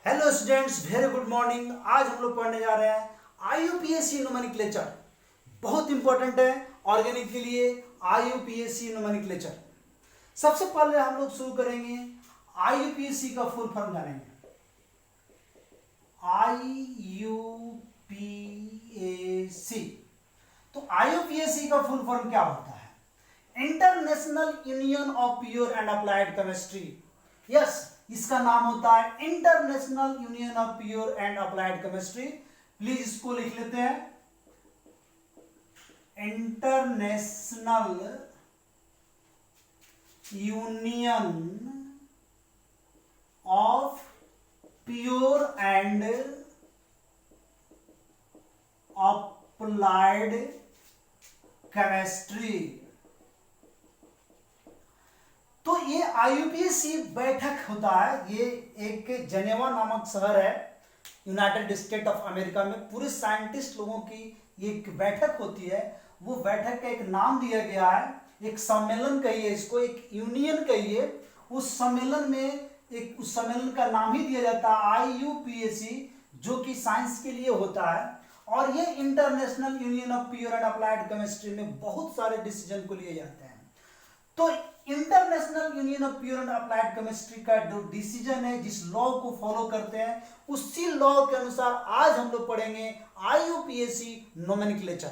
Hello students, very good morning. आज हम लोग पढ़ने जा रहे हैं आईयूपीएसी नोमेनक्लेचर। बहुत इंपॉर्टेंट है ऑर्गेनिक के लिए आईयूपीएसी नोमेनक्लेचर। सबसे पहले हम लोग शुरू करेंगे आईयूपीएसी का फुल फॉर्म जानेंगे। आईयूपीएसी, तो आईयूपीएसी का फुल फॉर्म क्या होता है? International union of pure and applied chemistry. Yes, इसका नाम होता है international union of pure and applied chemistry. Please इसको लिख लेते हैं, international union of pure and applied chemistry. तो ये आईयूपीएसी बैठक होता है। ये एक जेनेवा नामक शहर है यूनाइटेड स्टेट ऑफ अमेरिका में। पूरे साइंटिस्ट लोगों की एक बैठक होती है। वो बैठक का एक नाम दिया गया है, एक सम्मेलन कहिए इसको, एक यूनियन कहिए। उस सम्मेलन में उस सम्मेलन का नाम ही दिया जाता है आईयूपीएसी, जो कि साइंस के लिए होता है। और ये international union of pure and applied chemistry में बहुत सारे डिसीजन को लिए जाते हैं। तो international union of pure and applied chemistry का जो डिसीजन है, जिस लॉ को फॉलो करते हैं, उसी लॉ के अनुसार आज हम लोग पढ़ेंगे आईयूपीएसी नोमेनक्लेचर।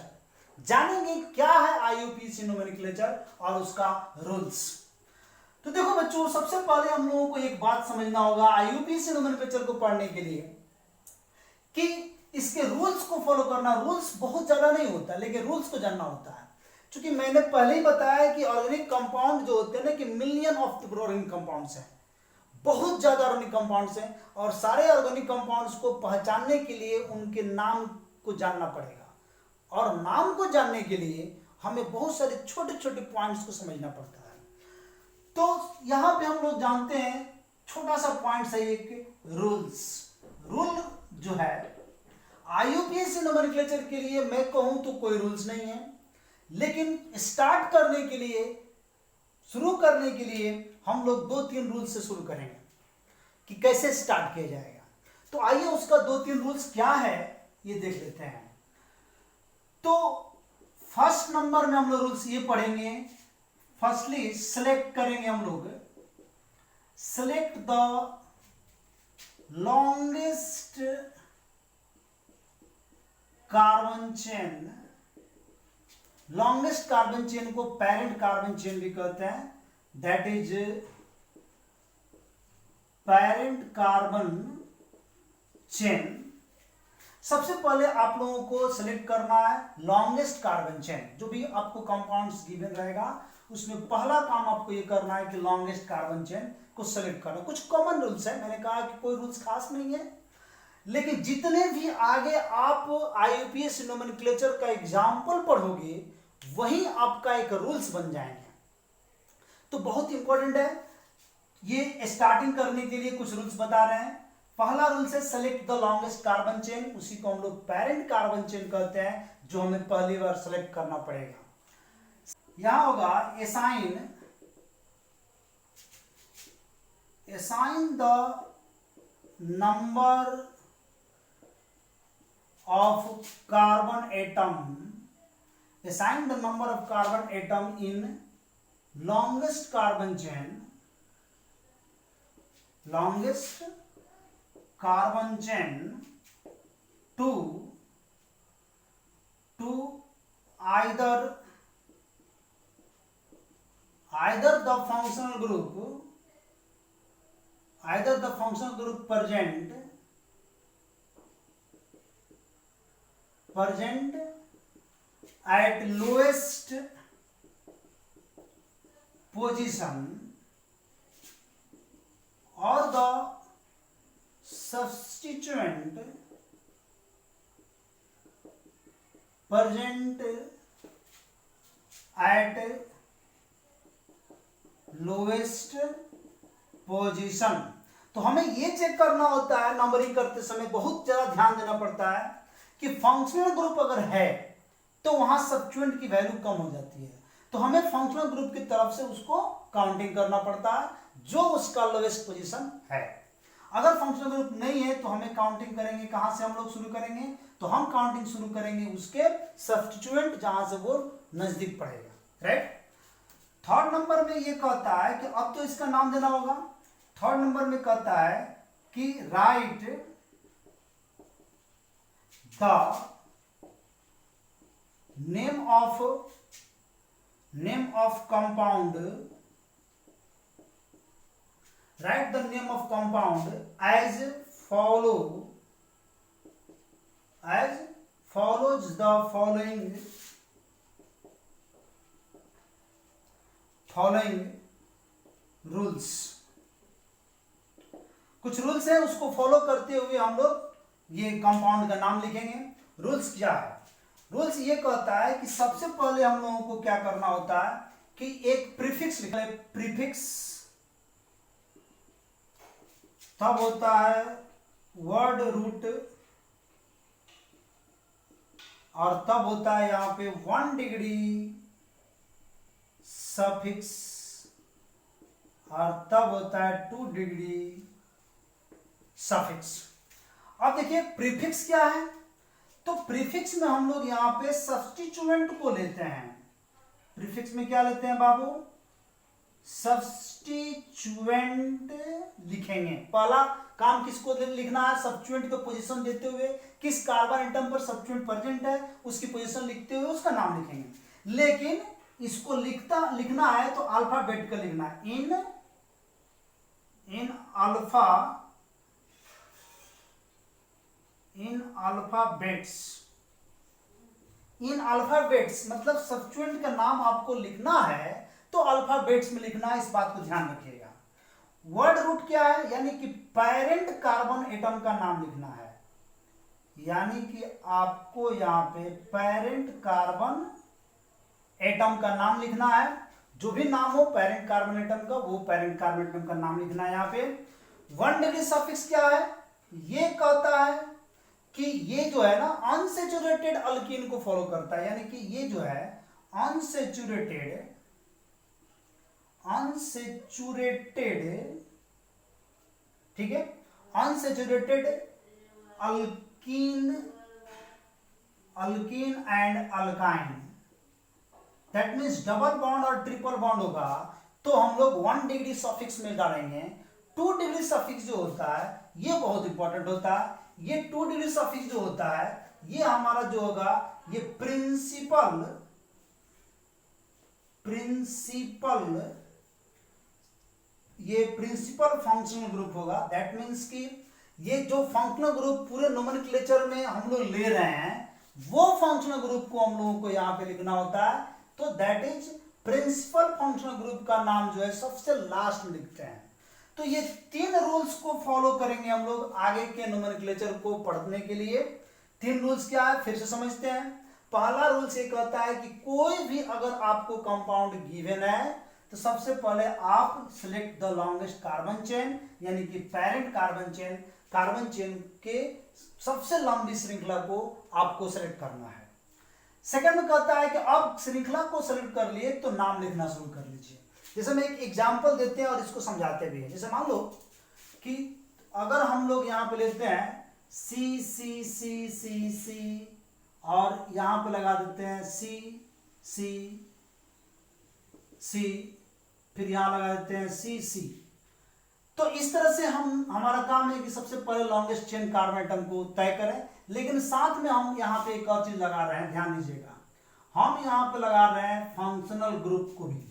जानेंगे क्या है आईयूपीएसी नोमेनक्लेचर और उसका रूल्स। तो देखो बच्चों, सबसे पहले हम लोगों को एक बात समझना होगा आईयूपीएसी नोमेनक्लेचर को पढ़ने के लिए कि इसके रूल्स को फॉलो करना। रूल्स बहुत ज्यादा नहीं होता, लेकिन रूल्स को जानना होता है। क्योंकि मैंने पहले ही बताया कि ऑर्गेनिक कंपाउंड जो होते हैं ना, कि मिलियन ऑफ ऑर्गेनिक कंपाउंड्स हैं, बहुत ज्यादा ऑर्गेनिक कंपाउंड्स हैं। और सारे ऑर्गेनिक कंपाउंड्स को पहचानने के लिए उनके नाम को जानना पड़ेगा, और नाम को जानने के लिए हमें बहुत सारे छोटे छोटे पॉइंट्स को समझना पड़ता है। तो यहां पे हम लोग जानते हैं, छोटा सा पॉइंट है एक रूल्स। रूल जो है आईयूपीएसी नोमेनक्लेचर के लिए, मैं कहूं तो कोई रूल्स नहीं है, लेकिन स्टार्ट करने के लिए, शुरू करने के लिए हम लोग 2-3 रूल्स से शुरू करेंगे कि कैसे स्टार्ट किया जाएगा। तो आइए उसका 2-3 रूल्स क्या है ये देख लेते हैं। तो फर्स्ट नंबर में हम लोग रूल्स ये पढ़ेंगे। फर्स्टली सेलेक्ट करेंगे हम लोग, select the longest carbon chain. Longest carbon chain को पेरेंट कार्बन चेन भी कहते हैं, that is parent carbon chain. सबसे पहले आप लोगों को सिलेक्ट करना है लॉन्गेस्ट कार्बन चेन। जो भी आपको कंपाउंड्स गिवन रहेगा, उसमें पहला काम आपको ये करना है कि लॉन्गेस्ट कार्बन चेन को सिलेक्ट करना। कुछ कॉमन रूल्स है, मैंने कहा कि कोई रूल्स खास नहीं है, लेकिन जितने भी आगे आप आईयूपीएसी नोमेनक्लेचर का एग्जाम्पल पढ़ोगे, वही आपका एक रूल्स बन जाएंगे। तो बहुत इंपॉर्टेंट है। ये स्टार्टिंग करने के लिए कुछ रूल्स बता रहे हैं। पहला रूल्स है select the longest carbon chain. उसी को हम लोग पेरेंट कार्बन चेन कहते हैं, जो हमें पहली बार सेलेक्ट करना पड़ेगा। यहां होगा assign the number of carbon atom, assign the number of carbon atom in longest carbon chain, longest carbon chain to either the functional group present at lowest position or the substituent present at lowest position। तो हमें ये check करना होता है, numbering करते समय बहुत ज्यादा ध्यान देना पड़ता है कि फंक्शनल ग्रुप अगर है तो वहां सब्स्टिट्यूएंट की वैल्यू कम हो जाती है। तो हमें फंक्शनल ग्रुप की तरफ से उसको काउंटिंग करना पड़ता है जो उसका लोवेस्ट पोजीशन है। अगर फंक्शनल ग्रुप नहीं है तो हमें काउंटिंग करेंगे, कहां से हम लोग शुरू करेंगे, तो हम काउंटिंग शुरू करेंगे उसके सब्स्टिट्यूएंट जहां से वो नजदीक पड़ेगा, राइट। थर्ड नंबर में ये कहता है कि अब तो इसका नाम देना होगा। थर्ड नंबर में कहता है कि right the name of compound, write the name of compound as follows the following rules. कुछ रूल्स है, उसको फॉलो करते हुए हम लोग ये कंपाउंड का नाम लिखेंगे। रूल्स क्या है? रूल्स ये कहता है कि सबसे पहले हम लोगों को क्या करना होता है कि एक प्रीफिक्स लिखना है। प्रीफिक्स तब होता है वर्ड रूट, और तब होता है यहां पे 1 डिग्री सफिक्स, और तब होता है 2 डिग्री सफिक्स। अब देखिए प्रीफिक्स क्या है, तो प्रीफिक्स में हम लोग यहां पे सब्स्टिट्यूएंट को लेते हैं। प्रीफिक्स में क्या लेते हैं बाबू? सब्स्टिट्यूएंट लिखेंगे। पहला काम किसको लिखना है? सब्स्टिट्यूएंट को पोजीशन देते हुए, किस कार्बन एटम पर सब्स्टिट्यूएंट प्रेजेंट है उसकी पोजीशन लिखते हुए उसका नाम लिखेंगे। लेकिन इसको लिखना है तो अल्फाबेट का लिखना है। इन अल्फाबेट्स मतलब सब्स्टिट्यूएंट का नाम आपको लिखना है तो अल्फाबेट्स में लिखना है, इस बात को ध्यान रखिएगा। वर्ड रूट क्या है? यानी कि पेरेंट कार्बन एटम का नाम लिखना है, यानी कि आपको यहां पे पेरेंट कार्बन एटम का नाम लिखना है। जो भी नाम हो पेरेंट कार्बन एटम का, वो पेरेंट कार्बन एटम का नाम लिखना है यहां पे। 1 डिग्री सफिक्स क्या है? ये कहता है कि ये जो है ना अनसेचुरेटेड अल्कीन को फॉलो करता है, यानी कि ये जो है अनसेचुरेटेड ठीक है, unsaturated alkyne and alkyne, that means double bond और ट्रिपल बॉन्ड होगा तो हम लोग 1 डिग्री सफिक्स में डालेंगे। 2 डिग्री सफिक्स जो होता है ये बहुत इंपॉर्टेंट होता है। ये 2 डिग्री सफिक्स जो होता है ये हमारा जो होगा ये प्रिंसिपल फंक्शनल ग्रुप होगा। दैट मीन्स कि ये जो फंक्शनल ग्रुप पूरे नोमेनक्लेचर में हम लोग ले रहे हैं वो फंक्शनल ग्रुप को हम लोगों को यहां पे लिखना होता है। तो that is principal functional group का नाम जो है सबसे लास्ट में लिखते हैं। तो ये 3 रूल्स को फॉलो करेंगे हम लोग आगे के नोमेनक्लेचर को पढ़ने के लिए। 3 रूल्स क्या है फिर से समझते हैं। पहला रूल्स ये कहता है कि कोई भी अगर आपको कंपाउंड गिवन है तो सबसे पहले आप select the longest carbon chain, यानी कि पेरेंट कार्बन चेन के सबसे लंबी श्रृंखला को आपको सेलेक्ट करना है। सेकंड में कहता है कि अब श्रृंखला को सेलेक्ट कर लिए तो नाम लिखना शुरू कर लीजिए। जैसे मैं एक एग्जांपल देते हैं और इसको समझाते भी हैं। जैसे मान लो कि अगर हम लोग यहां पे लेते हैं सी सी सी सी सी और यहां पे लगा देते हैं सी सी सी, फिर यहां लगा देते हैं सी सी। तो इस तरह से हमारा काम है कि सबसे पहले लॉन्गेस्ट चेन कार्बन एटम को तय करें, लेकिन साथ में हम यहाँ पे एक और चीज लगा रहे हैं, ध्यान दीजिएगा, हम यहाँ पे लगा रहे हैं फंक्शनल ग्रुप को भी।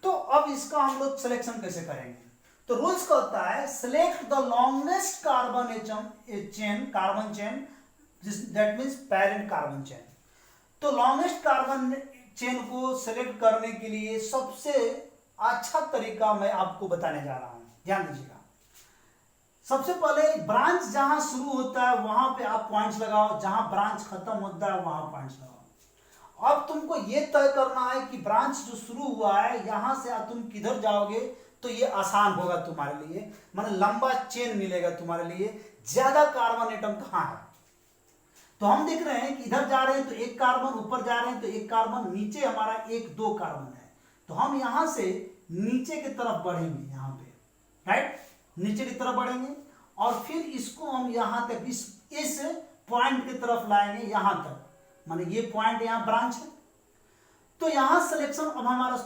तो अब इसका हम लोग सिलेक्शन कैसे करेंगे? तो रूल्स कहता है select the longest carbon chain that means parent carbon chain. तो लॉन्गेस्ट कार्बन चेन को सिलेक्ट करने के लिए सबसे अच्छा तरीका मैं आपको बताने जा रहा हूं, ध्यान दीजिएगा। सबसे पहले ब्रांच जहां शुरू होता है वहां पे आप पॉइंट्स लगाओ, जहां ब्रांच खत्म होता है वहां पॉइंट्स लगाओ। अब तुमको यह तय करना है कि ब्रांच जो शुरू हुआ है यहां से तुम किधर जाओगे तो ये आसान होगा तुम्हारे लिए, मतलब लंबा चेन मिलेगा तुम्हारे लिए। ज्यादा कार्बन एटम कहां है तो हम देख रहे हैं कि इधर जा रहे हैं तो एक कार्बन, ऊपर जा रहे हैं तो एक कार्बन, नीचे हमारा 1-2 कार्बन है। तो हम यहां से नीचे की तरफ बढ़ेंगे यहां पे, राइट। नीचे की तरफ बढ़ेंगे और फिर इसको हम यहाँ तक इस पॉइंट की तरफ लाएंगे, यहाँ तक, माने ये पॉइंट यहाँ ब्रांच है। तो यहाँ सिलेक्शन अब हमारा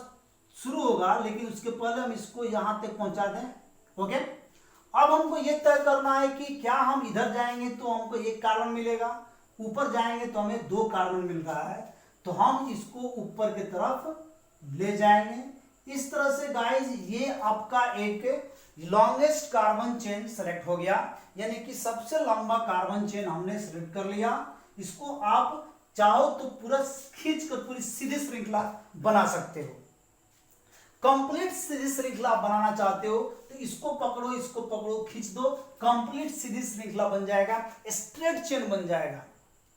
शुरू होगा, लेकिन उसके पहले हम इसको यहाँ तक पहुंचा दें। ओके, अब हमको ये तय करना है कि क्या हम इधर जाएंगे तो हमको एक कार्बन मिलेगा, ऊपर जाएंगे तो हमें 2 कार्बन मिल रहा है, तो हम इसको ऊपर की तरफ ले जाएंगे। इस तरह से गाइस ये आपका एक लॉन्गेस्ट कार्बन चेन सेलेक्ट हो गया, यानी कि सबसे लंबा कार्बन चेन हमने सेलेक्ट कर लिया। इसको आप चाहो तो पूरा खींच कर पूरी सीधी श्रृंखला बना सकते हो। कंप्लीट सीधी श्रृंखला बनाना चाहते हो तो इसको पकड़ो, खींच दो, कंप्लीट सीधी श्रृंखला बन जाएगा, स्ट्रेट चेन बन जाएगा।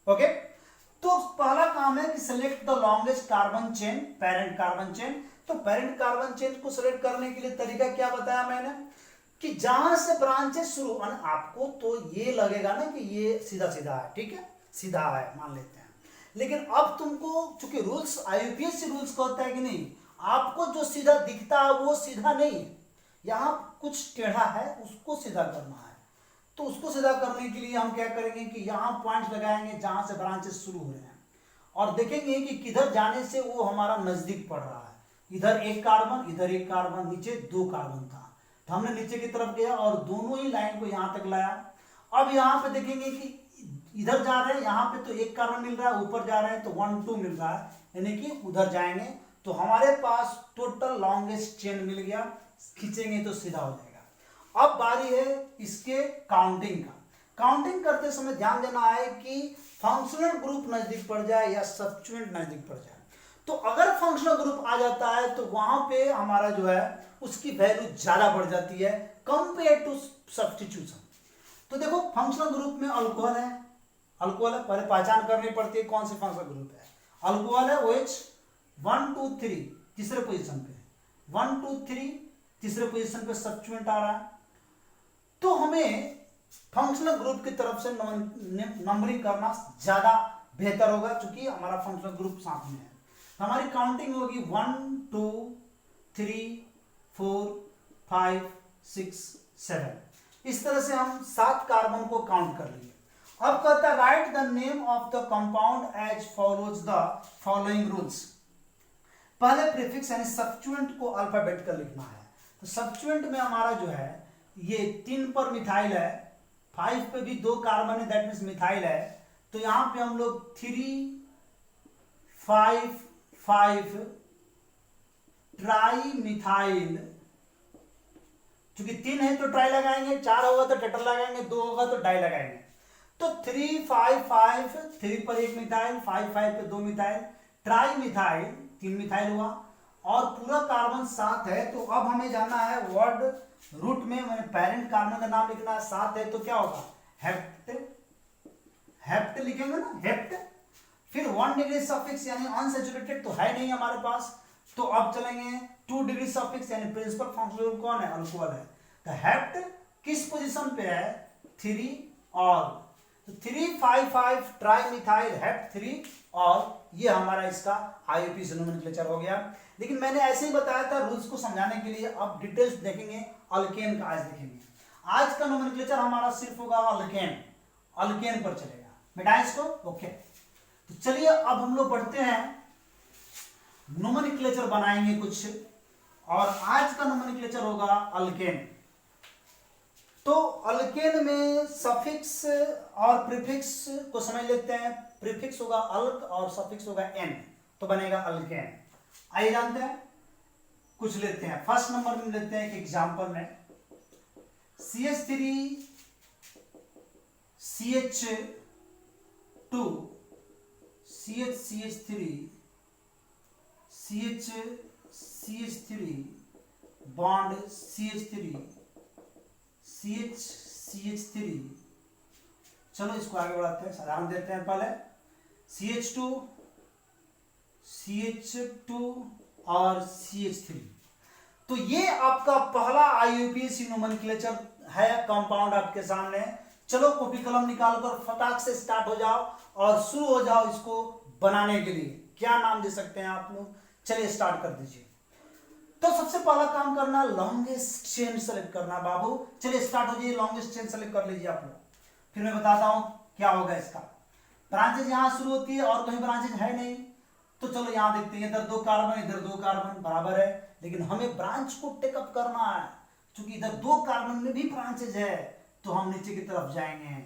ओके, तो पहला काम है कि select the longest carbon chain, parent carbon chain. तो पेरेंट कार्बन चेन को सिलेक्ट करने के लिए तरीका क्या बताया मैंने कि जहां से ब्रांचेस शुरू, आपको तो ये लगेगा ना कि ये सीधा सीधा है, ठीक है, सीधा है मान लेते हैं, लेकिन अब तुमको चूंकि रूल्स आईयूपीएसी रूल्स कहता है कि नहीं, आपको जो सीधा दिखता है वो सीधा नहीं है, यहाँ कुछ टेढ़ा है, उसको सीधा करना है। तो उसको सीधा करने के लिए हम क्या करेंगे कि यहाँ पॉइंट लगाएंगे जहां से ब्रांचेस शुरू हो रहे हैं और देखेंगे कि किधर जाने से वो हमारा नजदीक पड़ रहा है। इधर एक कार्बन, इधर एक कार्बन, नीचे 2 कार्बन था, तो हमने नीचे की तरफ गया और दोनों ही लाइन को यहाँ तक लाया। अब यहाँ पे देखेंगे कि इधर जा रहे हैं, यहाँ पे तो 1 कार्बन मिल रहा है, ऊपर जा रहे हैं तो 1 2 मिल रहा है, यानी कि उधर जाएंगे तो हमारे पास टोटल लॉन्गेस्ट चेन मिल गया, खींचेंगे तो सीधा हो जाएगा। अब बारी है इसके काउंटिंग का। काउंटिंग करते समय ध्यान देना है कि फंक्शनल ग्रुप नजदीक पड़ जाए या सब्स्टिट्यूएंट नजदीक पड़ जाए। तो अगर फंक्शनल ग्रुप आ जाता है तो वहां पे हमारा जो है उसकी वैल्यू ज्यादा बढ़ जाती है कंपेयर टू सब्स्टिट्यूशन। तो देखो फंक्शनल ग्रुप में अल्कोहल है, पहले पहचान करनी पड़ती है कौन से फंक्शनल ग्रुप है। अल्कोहल है OH 1 2 3 तीसरे पोजीशन पे, 1 2 3 तीसरे पोजीशन पे सब्स्टिट्यूएंट आ रहा है। तो हमें फंक्शनल ग्रुप की तरफ से नंबरिंग करना ज्यादा बेहतर होगा, क्योंकि हमारा फंक्शनल ग्रुप साथ में है। तो हमारी काउंटिंग होगी 1 2 3 4 5 6 7। इस तरह से हम 7 कार्बन को काउंट कर लिए। अब कहता है write the name of the compound as follows the following rules. पहले प्रीफिक्स यानी सब्स्टिट्यूएंट को अल्फाबेट का लिखना है। तो सब्स्टिट्यूएंट में हमारा जो है ये 3 पर मिथाइल है, 5 पे भी 2 कार्बन है, दैट मीन्स मिथाइल है। तो यहां पे हम लोग 3 5 5 ट्राई मिथाइल, चूंकि 3 है तो ट्राई लगाएंगे, 4 होगा तो टेट्रा लगाएंगे, 2 होगा तो डाई लगाएंगे। तो 3 5 5 3 पर 1 मिथाइल, 5 5 पे 2 मिथाइल, ट्राई मिथाइल 3 मिथाइल हुआ और पूरा कार्बन 7 है। तो अब हमें जाना है वर्ड रूट में, मैंने पेरेंट कार्बन का नाम लिखना है, 7 है तो क्या होगा हेप्ट, हेप्ट लिखेंगे ना, हेप्ट। फिर 1 डिग्री सफिक्स यानी अनसैचुरेटेड तो है नहीं हमारे पास, तो अब चलेंगे 2 डिग्री सफिक्स यानी प्रिंसिपल फंक्शनल ग्रुप कौन है, अल्कोहल है। तो हेप्ट किस पोजीशन पे है, 3 और तो 3 5 5 ट्राई मिथाइल हेप्ट 3 और ये हमारा इसका आईयूपीएसी नोमेनक्लेचर हो गया। लेकिन मैंने ऐसे ही बताया था रूल्स को समझाने के लिए। अब डिटेल्स देखेंगे अल्केन का, आज देखेंगे। आज का नोमेनक्लेचर हमारा सिर्फ होगा अल्केन, अल्केन पर चलेगा, मिटाएं इसको। ओके, तो चलिए अब हम लोग बढ़ते हैं, नोमेनक्लेचर बनाएंगे कुछ, और आज का नोमेनक्लेचर होगा अल्केन। तो अल्केन में सफिक्स और प्रीफिक्स को समझ लेते हैं। प्रीफिक्स होगा अल्क और सफिक्स होगा एन, तो बनेगा अल्केन। आइए जानते हैं, कुछ लेते हैं। फर्स्ट नंबर में लेते हैं एक एग्जांपल में, CH3 CH2 CH3 bond CH3 चलो इसको आगे बढ़ाते हैं, साधारण देते हैं पहले। CH2 और CH3, तो ये आपका पहला आईयूपीएसी नोमेनक्लेचर है, कंपाउंड आपके सामने। चलो कॉपी कलम निकालकर फटाक से स्टार्ट हो जाओ और शुरू हो जाओ इसको बनाने के लिए। क्या नाम दे सकते हैं आप लोग, चलिए स्टार्ट कर दीजिए। तो सबसे पहला काम करना लॉन्गेस्ट चेन सेलेक्ट करना बाबू। चलिए स्टार्ट हो जाइए, लॉन्गेस्ट चेन सेलेक्ट कर लीजिए आप लोग, फिर मैं बताता हूं क्या होगा इसका। ब्रांचेज यहां शुरू होती है और कहीं ब्रांचेज है नहीं, तो चलो यहां देखते हैं, इधर 2 कार्बन इधर 2 कार्बन बराबर है, लेकिन हमें ब्रांच को टेकअप करना है। क्योंकि इधर 2 कार्बन में भी ब्रांचेज है, तो हम नीचे की तरफ जाएंगे।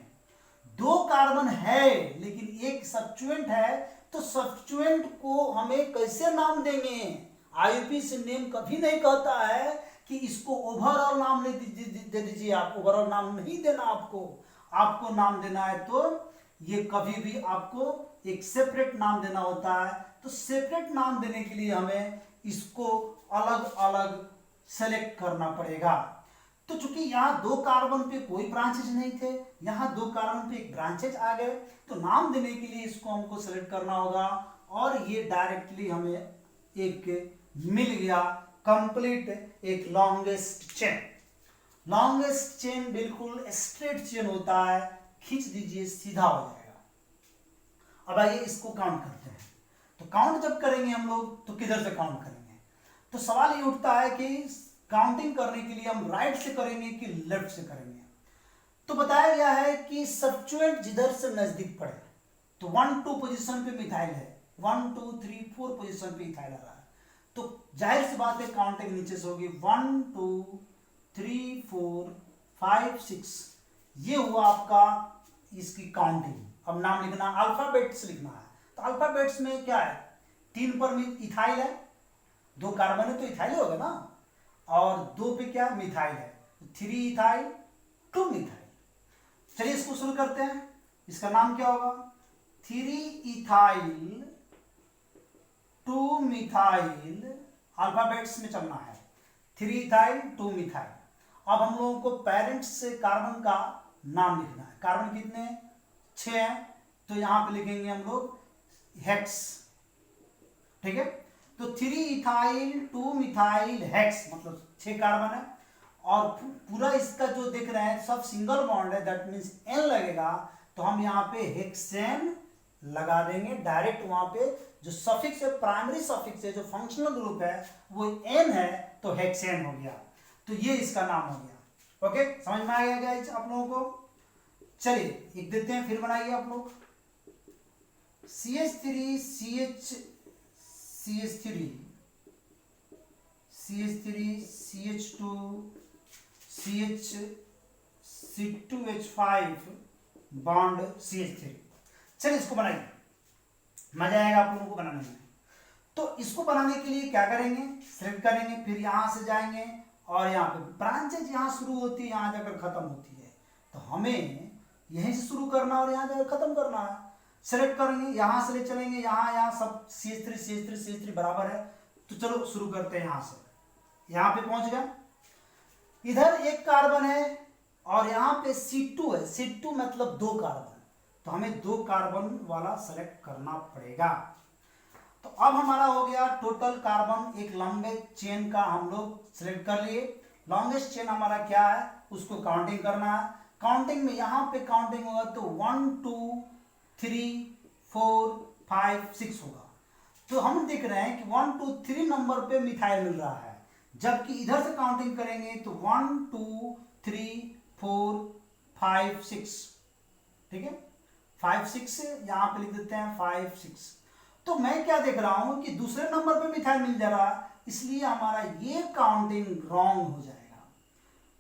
2 कार्बन है लेकिन एक सब्स्टिट्यूएंट है, तो सब्स्टिट्यूएंट को हमें कैसे नाम देंगे? आईयूपीएसी नेम कभी नहीं कहता है कि इसको ओवरऑल नाम दे दीजिए, आप ओवरऑल नाम नहीं देना, आपको नाम देना है तो ये कभी भी आपको एक सेपरेट नाम देना होता है। तो सेपरेट नाम देने के लिए हमें इसको अलग अलग सेलेक्ट करना पड़ेगा। तो चूंकि यहाँ 2 कार्बन पे कोई ब्रांचेज नहीं थे, यहाँ 2 कार्बन पे एक ब्रांचेज आ गए, तो नाम देने के लिए इसको हमको सेलेक्ट करना होगा, और ये डायरेक्टली हमें एक मिल गया कंप्लीट एक लॉन्गेस्ट चेन। लॉन्गेस्ट चेन बिल्कुल स्ट्रेट चेन होता है, खींच दीजिए सीधा हो जाएगा। अब आइए इसको काउंट करते हैं। तो काउंट जब करेंगे हम लोग तो किधर से काउंट करेंगे? तो सवाल ये उठता है कि काउंटिंग करने के लिए हम राइट से करेंगे कि लेफ्ट से करेंगे। तो बताया गया है कि सब्स्टिट्यूएंट जिधर से नजदीक पड़े, तो 1 2 पोजीशन पे मिथाइल है, 1 2 3 4 पोजीशन पे इथाइल आ रहा है, तो जाहिर सी बात है काउंटिंग नीचे से होगी 1 2 3 4 5 6। ये हुआ आपका इसकी काउंटिंग। अब नाम लिखना अल्फाबेट्स लिखना है, तो अल्फाबेट्स में क्या है? 3 पर इथाइल है, 2 कार्बन है तो इथाइल होगा ना, और 2 पे क्या मिथाइल है, 3 इथाइल 2 मिथाइल। चलिए इसको शुरू करते हैं। इसका नाम क्या होगा? 3 इथाइल 2 मिथाइल, अल्फाबेट्स में चलना है, 3 इथाइल 2 मिथाइल। अब हम लोगों को पेरेंट्स से कार्बन का नाम लिखना है। कार्बन कितने? 6 हैं, तो यहां पे लिखेंगे हम लोग हेक्स, ठीक है। तो 3 इथाइल 2 मिथाइल हेक्स मतलब 6 कार्बन है, और पूरा इसका जो देख रहे हैं सब सिंगल बॉन्ड है, दैट मीन्स एन लगेगा, तो हम यहाँ पे हेक्सेन लगा देंगे डायरेक्ट। वहां पे जो सफिक्स है, प्राइमरी सफिक्स है, जो फंक्शनल ग्रुप है वो एन है, तो हेक्सेन हो गया। तो ये इसका नाम हो गया। ओके, समझ में आ गया गाइस आप लोगों को? चलिए एक देते हैं, फिर बनाइए आप लोग। CH3 CH3 CH2 C2H5 bond CH3। चलिए इसको बनाइए, मजा आएगा आप लोगों को बनाने में। तो इसको बनाने के लिए क्या करेंगे? सिलेक्ट करेंगे, फिर यहां से जाएंगे, और यहाँ पे ब्रांचेज यहाँ शुरू होती है, यहाँ जाकर खत्म होती है, तो हमें यहीं से शुरू करना और यहाँ जाकर खत्म करना है। सेलेक्ट करेंगे, यहां से ले चलेंगे, यहाँ सब CH3 बराबर है, तो चलो शुरू करते हैं। यहां से यहां पे पहुंच गए, इधर 1 कार्बन है और यहाँ पे C2 है, C2 मतलब 2 कार्बन, तो हमें 2 कार्बन वाला सेलेक्ट करना पड़ेगा। तो अब हमारा हो गया टोटल कार्बन, एक लंबे चेन का हम लोग सिलेक्ट कर लिए। लॉन्गेस्ट चेन हमारा क्या है उसको काउंटिंग करना है। काउंटिंग में यहाँ पे काउंटिंग होगा तो 1 2 3 4 5 6 होगा। तो हम देख रहे हैं कि 1 2 3 नंबर पे मिथाइल मिल रहा है, जबकि इधर से काउंटिंग करेंगे तो 1 2 3 4 5 6, ठीक है। 5 6 यहाँ पे लिख देते हैं 5 6। तो मैं क्या देख रहा हूं कि दूसरे नंबर पे मिथाइल मिल जा रहा है, इसलिए हमारा ये काउंटिंग रॉन्ग हो जाएगा।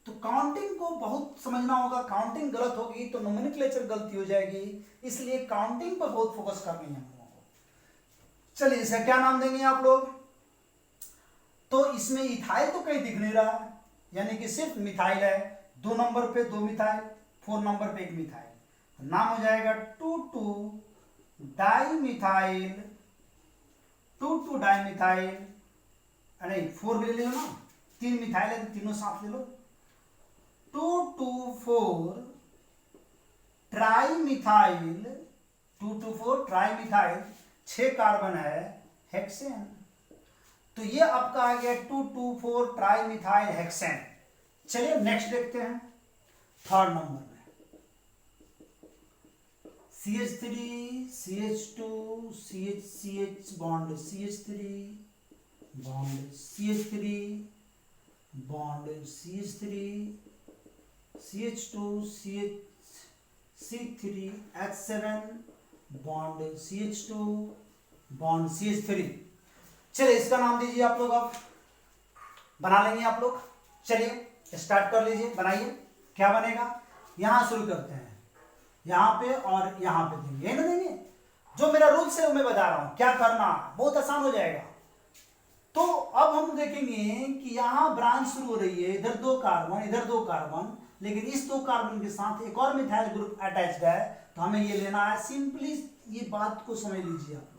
तो काउंटिंग को बहुत समझना होगा, काउंटिंग गलत होगी तो नोमेनक्लेचर गलती हो जाएगी, इसलिए काउंटिंग पर बहुत फोकस करनी है हम लोगों को। चलिए इसे क्या नाम देंगे आप लोग? तो इसमें इथाइल तो कहीं दिख नहीं रहा, यानी कि सिर्फ मिथाइल है। 2 नंबर पे 2 मिथाइल, 4 नंबर पे 1 मिथाइल, तो नाम हो जाएगा 2 डाइमिथाइल, 2 डाइमिथाइल, अरे 4 भी ले लो ना, 3 मिथाइल है तो तीनों साथ ले लो। 2 ट्राइमिथाइल, 2 ट्राइमिथाइल, 6 कार्बन है, हेक्सेन। तो ये आपका आ गया 2 ट्राइमिथाइल हेक्सेन। चलिए नेक्स्ट देखते हैं, 3rd नंबर में CH3 CH2 CH bond CH3 bond CH3 bond CH3 CH2 C3H7 bond CH2 bond CH3। चलिए इसका नाम दीजिए आप लोग, अब बना लेंगे आप लोग। चलिए स्टार्ट कर लीजिए, बनाइए। क्या बनेगा, यहां शुरू करते हैं, यहां पे और यहां पे देंगे, यही ना देंगे। जो मेरा रूल्स है वो मैं बता रहा हूं, क्या करना, बहुत आसान हो जाएगा। तो अब हम देखेंगे कि यहां ब्रांच शुरू हो रही है, इधर 2 कार्बन इधर 2 कार्बन, लेकिन इस 2 कार्बन के साथ एक और मिथाइल ग्रुप अटैच्ड है, तो हमें ये लेना है। सिंपली ये बात को समझ लीजिए आप लोग,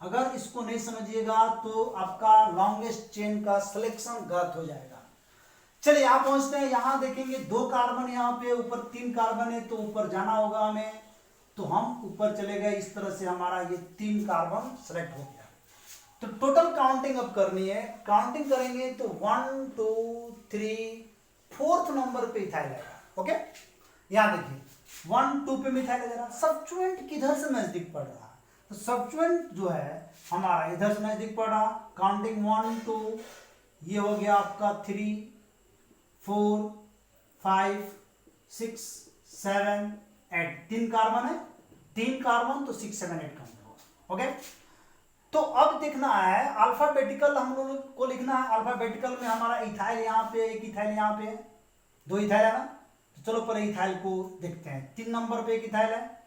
अगर इसको नहीं समझिएगा तो आपका लॉन्गेस्ट चेन का सिलेक्शन गलत हो जाएगा। चलिए यहां पहुंचते हैं, यहां देखेंगे 2 कार्बन, यहां पे ऊपर 3 कार्बन है, तो ऊपर जाना होगा हमें, तो हम ऊपर चले गए। इस तरह से हमारा ये 3 कार्बन सेलेक्ट हो गया। तो टोटल काउंटिंग अब करनी है, काउंटिंग करेंगे तो 1 2 3 4th नंबर पे इथाइल आएगा। ओके, यहां देखिए 1 2 पे मिथाइल आ रहा, सब्स्टिट्यूएंट किधर से नजदीक पड़ रहा है, तो सब्स्टिट्यूएंट जो है हमारा इधर से नजदीक पड़ रहा। काउंटिंग 1 2, ये हो गया आपका 3 4 5 6 7 8, 3 कार्बन है, 3 कार्बन तो 6 7 8 काउंट होगा। ओके, तो अब देखना है अल्फाबेटिकल, हम लोग को लिखना है अल्फाबेटिकल में। हमारा इथाइल यहाँ पे, एक इथाइल यहाँ पे, 2 इथाइल है ना, तो चलो पहले इथाइल को देखते हैं। 3 नंबर पे एक इथाइल है,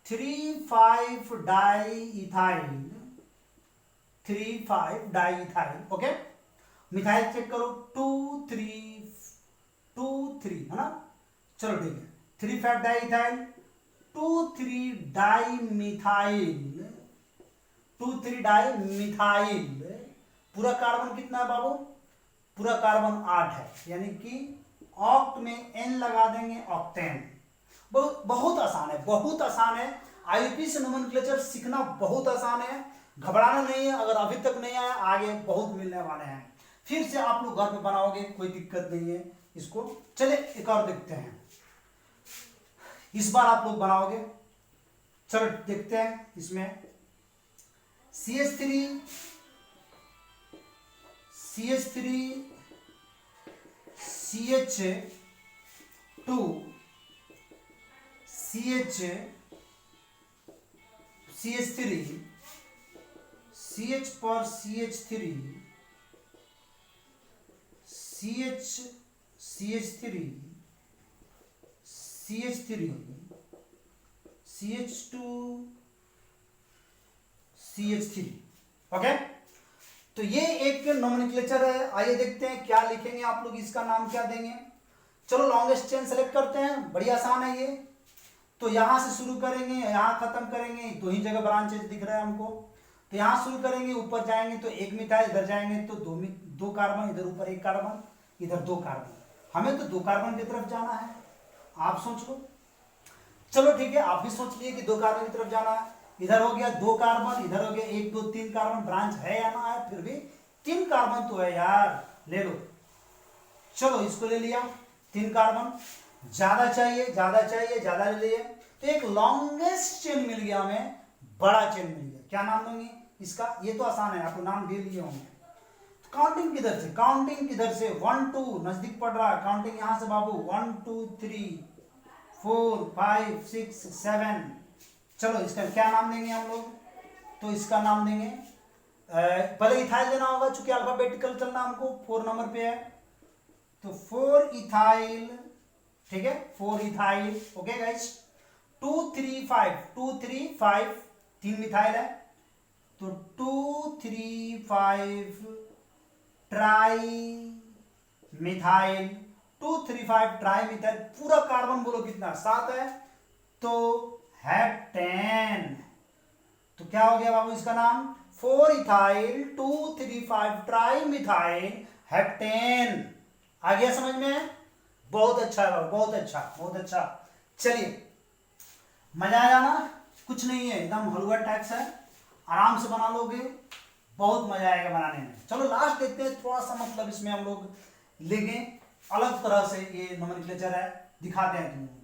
3 5 diethyl, 3 5 diethyl. Okay, methyl check करो, 2 3 है ना, चलो ठीक है। 3 5 di ethyl, 2 3 di methyl, 2 3 di methyl. पूरा कार्बन कितना है बाबू, पूरा कार्बन 8 है, यानी कि ऑक्ट में n लगा देंगे, ऑक्टेन। बहुत आसान है, बहुत आसान है। आईयूपीएसी नोमेनक्लेचर सीखना बहुत आसान है, घबराना नहीं है। अगर अभी तक नहीं आया, आगे बहुत मिलने वाले हैं। फिर से आप लोग घर में बनाओगे, कोई दिक्कत नहीं है इसको। चले एक और देखते हैं, इस बार आप लोग बनाओगे। चलो देखते हैं इसमें CH3 CH2 CH3 CH पर CH3 CH3 CH2 CH3। Okay, तो ये एक नोमेनक्लेचर है। आइए देखते हैं क्या लिखेंगे आप लोग, इसका नाम क्या देंगे। चलो लॉन्गेस्ट चेन सेलेक्ट करते हैं, बड़ी आसान है ये। तो यहां से शुरू करेंगे, यहां खत्म करेंगे, 2 ही जगह ब्रांचेस दिख रहा है हमको। तो यहां शुरू करेंगे, ऊपर जाएंगे तो 1 मिथाइल, इधर जाएंगे तो 2 कार्बन, इधर ऊपर 1 कार्बन, इधर 2 कार्बन। हमें तो 2 कार्बन की तरफ जाना है, आप सोच लो। चलो ठीक है, आप भी सोच लिए कि 2 कार्बन की तरफ जाना है। इधर हो गया 2 कार्बन, इधर हो गया 1 2 3 कार्बन। ब्रांच है या ना है, फिर भी 3 कार्बन तो है यार, ले लो। चलो इसको ले लिया, 3 कार्बन। ज्यादा चाहिए, ज्यादा चाहिए, ज्यादा ले लिए, तो एक लॉन्गेस्ट चेन मिल गया हमें, बड़ा चेन मिल गया। क्या नाम दूंगी इसका, ये तो आसान है, आपको नाम दे लिए होंगे। काउंटिंग किधर से, काउंटिंग किधर से, 1 2 नजदीक पड़ रहा है। काउंटिंग यहां से बाबू, 1 2 3 4 5 6 7। चलो इसका क्या नाम देंगे हम लोग, तो इसका नाम देंगे, पहले इथाइल देना होगा, चूंकि अल्फाबेटिकल चलना हमको, 4 नंबर पे है, तो 4 इथाइल। ठीक है, 4 इथाइल। ओके गाइस, 2 3 5 2 3 5, 3 मिथाइल है, तो 2 3 5 ट्राई मिथाइल, 2 3 5 ट्राई मिथाइल। पूरा कार्बन बोलो कितना, 7 है, तो हेप्टेन। तो क्या हो गया बाबू इसका नाम, 4 इथाइल 2 3 5 ट्राई मिथाइल हेप्टेन। आ गया समझ में, बहुत अच्छा है बाबू, बहुत अच्छा, बहुत अच्छा। चलिए मजा आया ना, कुछ नहीं है, एकदम हलवा टाइप्स है, आराम से बना लोगे, बहुत मजा आएगा बनाने में। चलो लास्ट देखते हैं, थोड़ा सा मतलब इसमें हम लोग लेंगे अलग तरह से, ये नोमेनक्लेचर है, दिखाते हैं तुम लोगों को।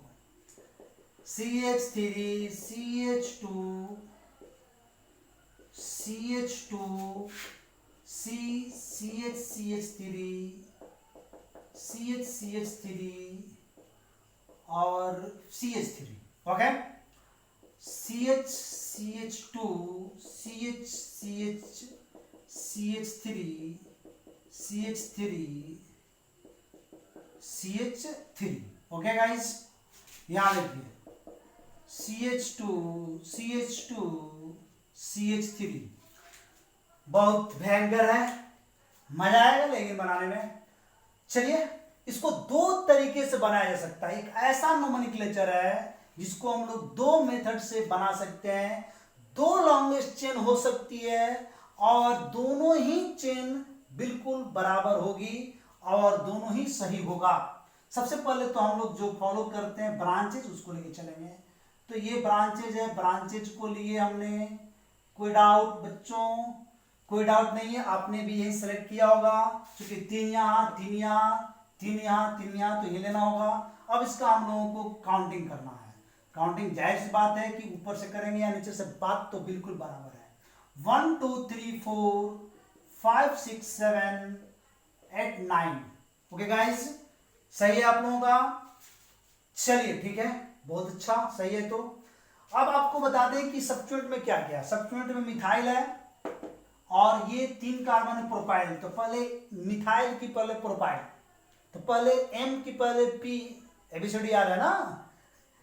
CH3 CH2 CH2 CH3 और CH3, okay, CH2 CH3 okay guys, यहां देखिए CH3 बहुत भयंकर है, मजा आएगा लेकिन बनाने में। चलिए, इसको दो तरीके से बनाया जा सकता है। एक ऐसा नोमेनक्लेचर है जिसको हम लोग दो मेथड से बना सकते हैं। दो लॉन्गेस्ट चेन हो सकती है और दोनों ही चेन बिल्कुल बराबर होगी और दोनों ही सही होगा। सबसे पहले तो हम लोग जो फॉलो करते हैं ब्रांचेज, उसको लेके चलेंगे। तो ये ब्रांचेज है, ब्रांचेज को लिए हमने, कोई डाउट बच्चों? कोई डाउट नहीं है, आपने भी यही सेलेक्ट किया होगा, क्योंकि 3 यहाँ 3 यहाँ 3 यहाँ 3 यहाँ, तो ये लेना होगा। अब इसका हम लोगों को काउंटिंग करना है। काउंटिंग जाहिर सी बात है कि ऊपर से करेंगे या नीचे से, बात तो बिल्कुल बराबर है। 1 2 3 4 5 6 7 8 9, ओके गाइस, सही है आप लोगों का? चलिए ठीक है, बहुत अच्छा, सही है। तो अब आपको बता दें कि सब्स्टिट्यूएंट में क्या क्या है। सब्स्टिट्यूएंट में मिथाइल है और ये 3 कार्बन है प्रोपाइल। तो पहले मिथाइल की पहले प्रोपाइल, तो पहले M की पहले P, एबीसीडी याद है ना,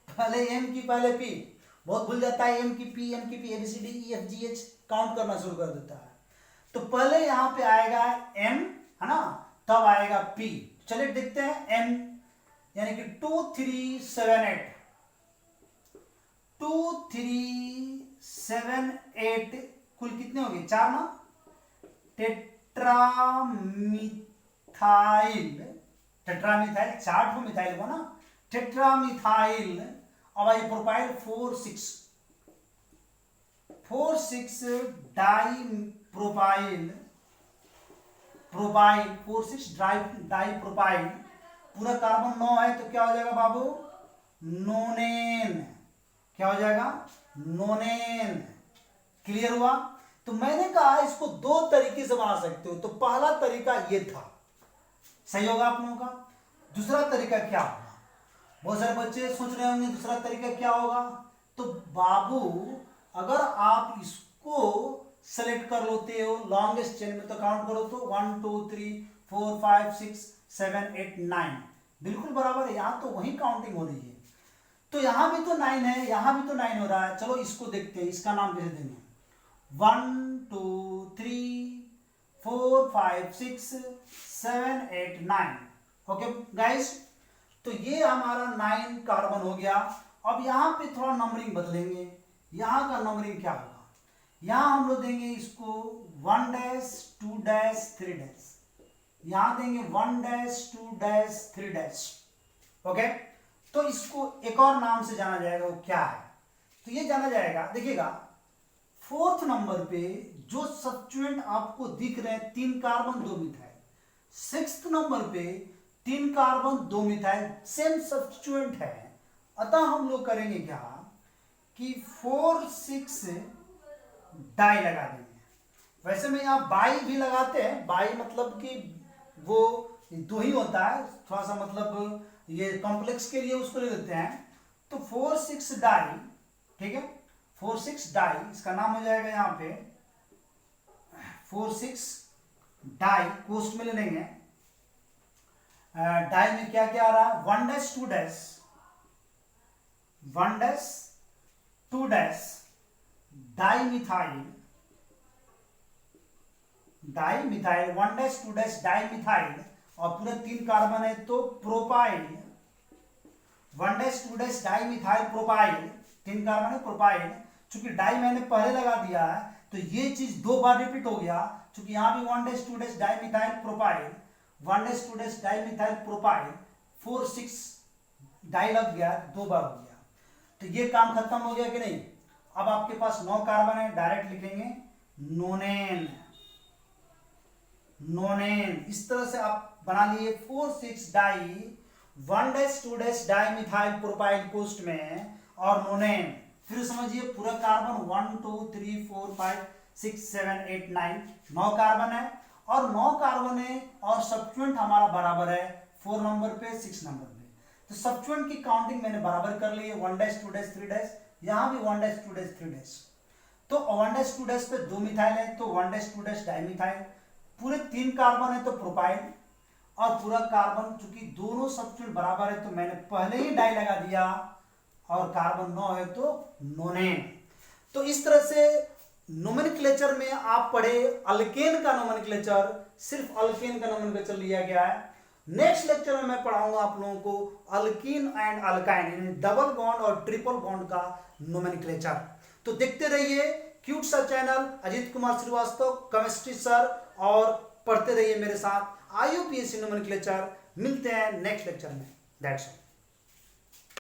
पहले M की पहले P, बहुत भूल जाता है, M की P एबीसीडी EFGH काउंट करना शुरू कर देता है। तो पहले यहां पे आएगा M, है ना, तब आएगा P। चलिए देखते हैं M, यानी कि 2 3 7 8, 2 3 7 8, कुल कितने हो गए? 4 ना। टेट्रामिथाइल 4 ठो मिथाइल को ना, टेट्रामिथाइल। अब I propyl 4 6 di propyl, 4 6 di propyl. पूरा कार्बन 9 है तो क्या हो जाएगा बाबू? नोनेन। क्या हो जाएगा? नोनेन। क्लियर हुआ? तो मैंने कहा इसको दो तरीके से बना सकते हो। तो पहला तरीका ये था, सही होगा आप लोगों का। दूसरा तरीका क्या होगा? बहुत सारे बच्चे सोच रहे होंगे दूसरा तरीका क्या होगा। तो बाबू, अगर आप इसको सेलेक्ट कर लेते हो लॉन्गेस्ट चेन में, तो काउंट करो तो 1 2 3 4 5 6 7 8 9, बिल्कुल बराबर है। यहां तो वही काउंटिंग हो रही है। तो यहां भी तो 9 है, यहां भी तो 9 हो रहा है। चलो इसको देखते हैं, इसका नाम कैसे देंगे। 1 2 3 4 5 6 7 8 9, ओके गाइस। तो ये हमारा 9 कार्बन हो गया। अब यहां पे थोड़ा नंबरिंग बदलेंगे। यहां का नंबरिंग क्या होगा? यहां हम लोग देंगे इसको 1 डैश 2 डैश 3 डैश, यहां देंगे 1 डैश 2 डैश 3 डैश, ओके। तो इसको एक और नाम से जाना जाएगा, वो क्या है? तो ये जाना जाएगा, देखिएगा 4th नंबर पे जो सब्स्टिट्यूएंट आपको दिख रहे हैं 3 कार्बन 2 मिथाइल। 6th नंबर पे 3 कार्बन 2 मिथाइल, सेम सब्स्टिट्यूएंट है। अतः हम लोग करेंगे क्या कि 4 6 डाई लगा देंगे। वैसे में यहाँ बाई भी लगाते हैं, बाई मतलब कि वो 2 ही होता है, थोड़ा सा मतलब ये कॉम्प्लेक्स के लिए उसको ले लेते हैं। तो 4 6 डाई, ठीक है, 4 6 डाई, इसका नाम हो जाएगा यहाँ पे 4 6 डाई, कोस्ट में ले लेंगे। डाई में क्या क्या आ रहा है? 1 dash 2 dash, 1 dash 2 dash di methyl, 1 dash 2 dash di methyl, और पूरे 3 कार्बन है तो propyl, 1 dash 2 dash dimethyl propyl, 3 carbon है प्रोपाइल। चूंकि डाई मैंने पहले लगा दिया है तो ये चीज 2 बार रिपीट हो गया। चूंकि यहां भी 1 dash 2 dash dimethyl propyl, 1 dash 2 dash dimethyl propyl, 4 6 di लग गया, 2 बार हो गया। तो ये काम खत्म हो गया कि नहीं? अब आपके पास 9 कार्बन है, डायरेक्ट लिखेंगे नोनेन। नोनेन इस तरह से आप बना लिए 4 6 di, 1 dash 2 dash dimethyl propyl post में, और नोनेन। फिर समझिए पूरा कार्बन 1 2 3 4 5 6 7 8 9 कार्बन है। और 9 कार्बन है और सब्स्टिट्यूएंट हमारा बराबर है 4 नंबर पे 6 नंबर पे। तो सब्स्टिट्यूएंट की काउंटिंग मैंने बराबर कर ली है 1 डैश 2 डैश 3 डैश, यहां भी 1 डैश 2 डैश 3 डैश। तो 1 डैश 2 डैश पे 2 मिथाइल है तो 1 डैश 2 डैश डाइमिथाइल, पूरे 3 कार्बन है तो प्रोपाइल, और पूरा कार्बन चूंकि दोनों सब्स्टिट्यूएंट बराबर है तो मैंने पहले ही डाई लगा दिया, और कार्बन 9 है तो नोनेन। तो इस तरह से नोमेनक्लेचर में आप पढ़े अल्केन का नोमेनक्लेचर, सिर्फ अल्केन का नोमेनक्लेचर लिया गया है। नेक्स्ट लेक्चर में मैं पढ़ाऊंगा आप लोगों को अल्कीन एंड अल्काइन यानी डबल बॉन्ड और ट्रिपल बॉन्ड का नोमेनक्लेचर। तो देखते रहिए क्यूट सा channel Ajit Kumar Srivastava chemistry sir, और पढ़ते रहिए मेरे साथ IUPAC नोमेनक्लेचर। मिलते हैं नेक्स्ट लेक्चर में। That's all.